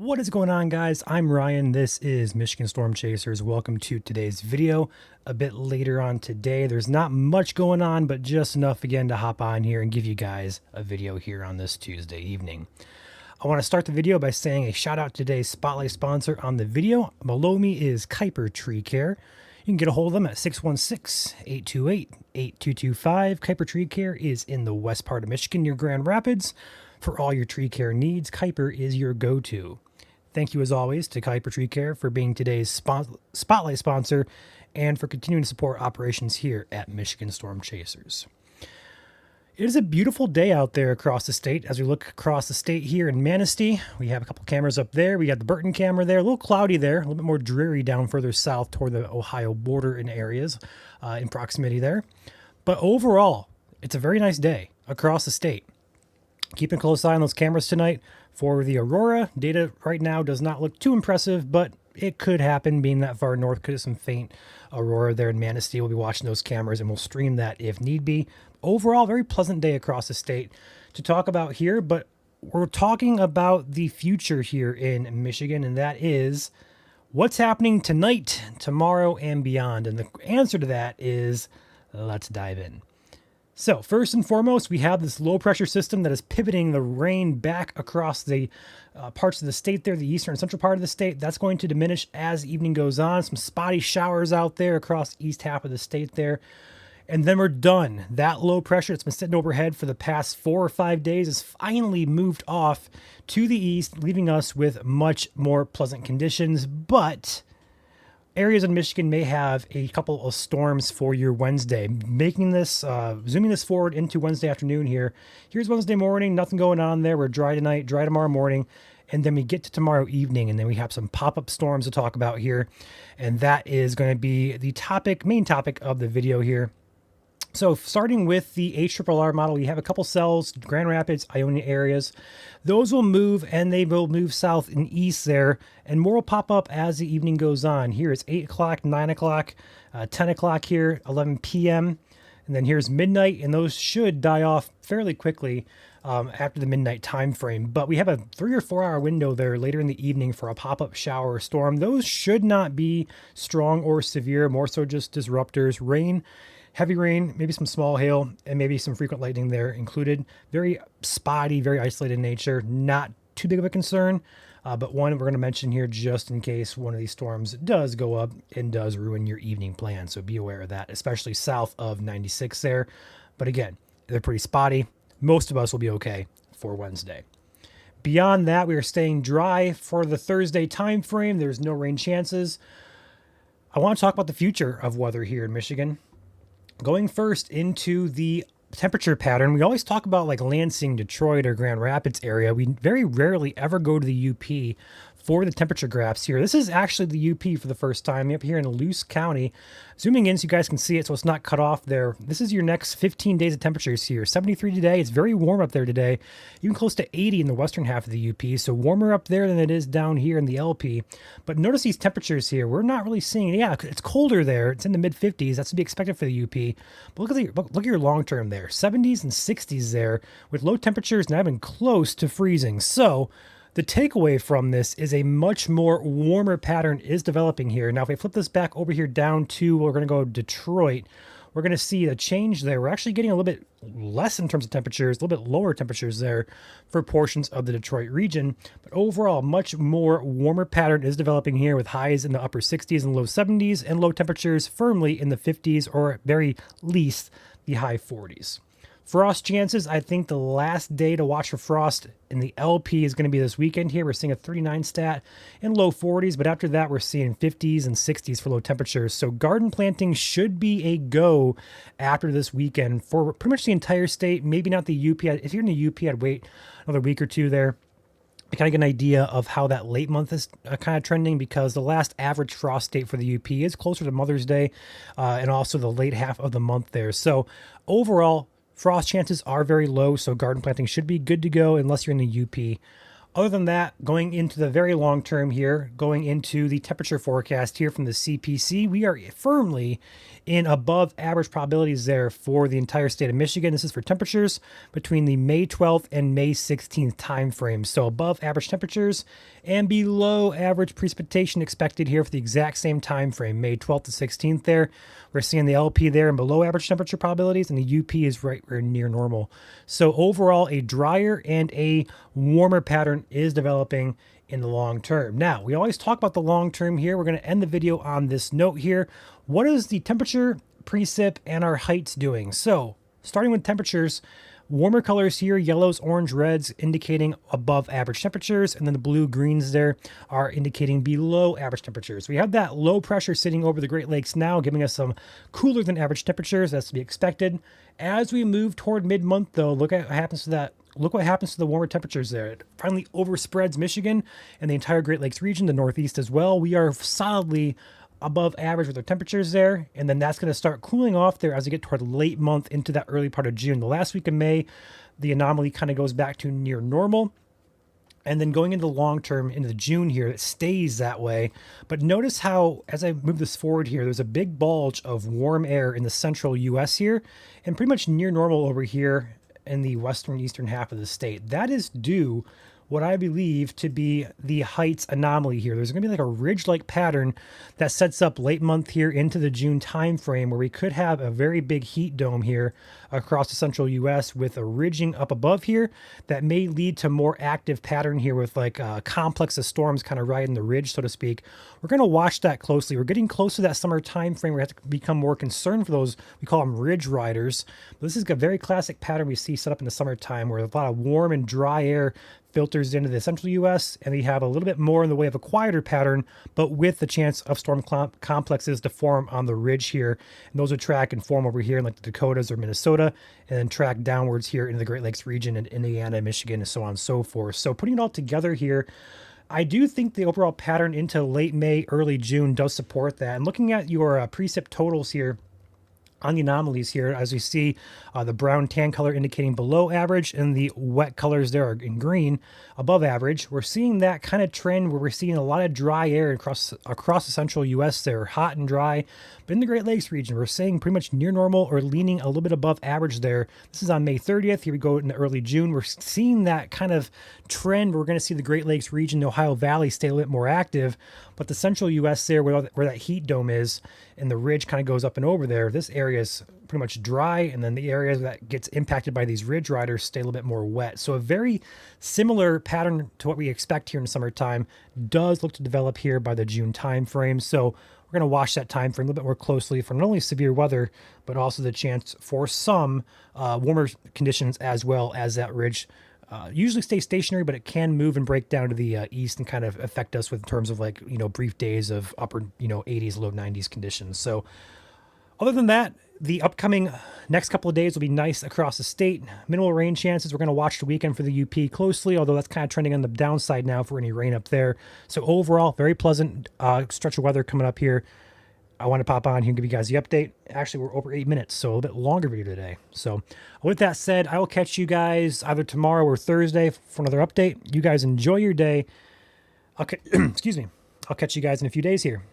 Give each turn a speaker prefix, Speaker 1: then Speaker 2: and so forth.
Speaker 1: What is going on, guys? I'm Ryan. This is Michigan Storm Chasers. Welcome to today's video. A bit later on today, there's not much going on, but just enough again to hop on here and give you guys a video here on this Tuesday evening. I want to start the video by saying a shout out to today's spotlight sponsor on the video. Below me is Kuiper Tree Care. You can get a hold of them at 616-828-8225. Kuiper Tree Care is in the west part of Michigan near Grand Rapids. For all your tree care needs, Kuiper is your go-to. Thank you as always to Kuiper Tree Care for being today's spotlight sponsor and for continuing to support operations here at Michigan Storm Chasers. It is a beautiful day out there across the state. As we look across the state here in Manistee, we have a couple cameras up there. We got the Burton camera there, a little cloudy there, a little bit more dreary down further south toward the Ohio border in areas in proximity there. But overall, it's a very nice day across the state. Keeping a close eye on those cameras tonight. For the Aurora, data right now does not look too impressive, but it could happen being that far north. Could have some faint Aurora there in Manistee. We'll be watching those cameras and we'll stream that if need be. Overall, very pleasant day across the state to talk about here, but we're talking about the future here in Michigan, and that is what's happening tonight, tomorrow, and beyond. And the answer to that is let's dive in. So first and foremost, we have this low pressure system that is pivoting the rain back across the parts of the state there, the eastern and central part of the state. That's going to diminish as evening goes on. Some spotty showers out there across the east half of the state there. And then we're done. That low pressure that's been sitting overhead for the past 4 or 5 days has finally moved off to the east, leaving us with much more pleasant conditions. But areas in Michigan may have a couple of storms for your Wednesday. Making this, zooming this forward into Wednesday afternoon here. Here's Wednesday morning, nothing going on there. We're dry tonight, dry tomorrow morning. And then we get to tomorrow evening, and then we have some pop-up storms to talk about here. And that is going to be the main topic of the video here. So starting with the HRRR model, you have a couple cells, Grand Rapids, Ionia areas. Those will move, and they will move south and east there, and more will pop up as the evening goes on. Here it's 8 o'clock, 9 o'clock, 10 o'clock here, 11 p.m., and then here's midnight, and those should die off fairly quickly after the midnight time frame. But we have a 3 or 4 hour window there later in the evening for a pop-up shower or storm. Those should not be strong or severe, more so just disruptors. Rain, heavy rain, maybe some small hail, and maybe some frequent lightning there included. Very spotty, very isolated in nature. Not too big of a concern, but one we're going to mention here just in case one of these storms does go up and does ruin your evening plan. So be aware of that, especially south of 96 there. But again, they're pretty spotty. Most of us will be okay for Wednesday. Beyond that, we are staying dry for the Thursday time frame. There's no rain chances. I want to talk about the future of weather here in Michigan. Going first into the temperature pattern, we always talk about like Lansing, Detroit, or Grand Rapids area. We very rarely ever go to the UP for the temperature graphs here. This is actually the UP for the first time up here in Luce County. Zooming in so you guys can see it so it's not cut off there. This is your next 15 days of temperatures here. 73 today. It's very warm up there today. Even close to 80 in the western half of the UP. So warmer up there than it is down here in the LP. But notice these temperatures here. We're not really seeing, yeah, it's colder there. It's in the mid 50s. That's to be expected for the UP. But look at your long term there. 70s and 60s there with low temperatures not even close to freezing. So the takeaway from this is a much more warmer pattern is developing here. Now, if we flip this back over here down to, we're going to go Detroit, we're going to see a change there. We're actually getting a little bit less in terms of temperatures, a little bit lower temperatures there for portions of the Detroit region. But overall, much more warmer pattern is developing here with highs in the upper 60s and low 70s and low temperatures firmly in the 50s or at very least the high 40s. Frost chances, I think the last day to watch for frost in the LP is going to be this weekend here. We're seeing a 39 stat in low 40s, but after that we're seeing 50s and 60s for low temperatures. So garden planting should be a go after this weekend for pretty much the entire state. Maybe not the UP. If you're in the UP, I'd wait another week or two there to kind of get an idea of how that late month is kind of trending, because the last average frost date for the UP is closer to Mother's Day and also the late half of the month there. So overall, frost chances are very low, so garden planting should be good to go unless you're in the UP. Other than that, going into the very long term here, going into the temperature forecast here from the CPC, we are firmly in above average probabilities there for the entire state of Michigan. This is for temperatures between the May 12th and May 16th time frame. So above average temperatures and below average precipitation expected here for the exact same time frame, May 12th to 16th there. We're seeing the LP there and below average temperature probabilities, and the UP is right near normal. So overall, a drier and a warmer pattern is developing in the long term. Now, we always talk about the long term here. We're going to end the video on this note here. What is the temperature, precip, and our heights doing? So, starting with temperatures, warmer colors here, yellows, orange, reds, indicating above average temperatures, and then the blue greens there are indicating below average temperatures. We have that low pressure sitting over the Great Lakes now, giving us some cooler than average temperatures. That's to be expected. As we move toward mid-month, though, look at what happens to that. Look what happens to the warmer temperatures there. It finally overspreads Michigan and the entire Great Lakes region, the Northeast as well. We are solidly above average with our temperatures there, and then that's going to start cooling off there as we get toward late month into that early part of June. The last week of May, the anomaly kind of goes back to near normal, and then going into the long term into June here, it stays that way. But notice how, as I move this forward here, there's a big bulge of warm air in the central U.S. here, and pretty much near normal over here in the western eastern half of the state. That is due what I believe to be the heights anomaly here. There's going to be like a ridge-like pattern that sets up late month here into the June time frame, where we could have a very big heat dome here across the central U.S. with a ridging up above here that may lead to more active pattern here with like a complex of storms kind of riding the ridge, so to speak. We're going to watch that closely. We're getting close to that summer time frame. We have to become more concerned for those, we call them ridge riders. But this is a very classic pattern we see set up in the summertime, where a lot of warm and dry air filters into the central U.S., and we have a little bit more in the way of a quieter pattern, but with the chance of storm complexes to form on the ridge here. And those would track and form over here in like the Dakotas or Minnesota, and then track downwards here into the Great Lakes region in Indiana, Michigan, and so on and so forth. So putting it all together here, I do think the overall pattern into late May, early June does support that. And looking at your precip totals here, on the anomalies here, as we see the brown tan color indicating below average, and the wet colors there are in green above average. We're seeing that kind of trend where we're seeing a lot of dry air across the central U.S. there, hot and dry. But in the Great Lakes region, we're seeing pretty much near normal or leaning a little bit above average there. This is on May 30th. Here we go into early June. We're seeing that kind of trend. We're going to see the Great Lakes region, the Ohio Valley, stay a little bit more active. But the central U.S. there, where that heat dome is, and the ridge kind of goes up and over there, this area is pretty much dry, and then the areas that gets impacted by these ridge riders stay a little bit more wet. So a very similar pattern to what we expect here in summertime does look to develop here by the June time frame. So we're going to watch that time frame a little bit more closely for not only severe weather, but also the chance for some warmer conditions, as well as that ridge usually stays stationary, but it can move and break down to the east and kind of affect us with terms of like, brief days of upper, 80s, low 90s conditions. So other than that, the upcoming next couple of days will be nice across the state. Minimal rain chances. We're going to watch the weekend for the UP closely, although that's kind of trending on the downside now for any rain up there. So overall, very pleasant stretch of weather coming up here. I want to pop on here and give you guys the update. Actually, we're over 8 minutes, so a little bit longer video today. So with that said, I will catch you guys either tomorrow or Thursday for another update. You guys enjoy your day. Excuse me. I'll catch you guys in a few days here.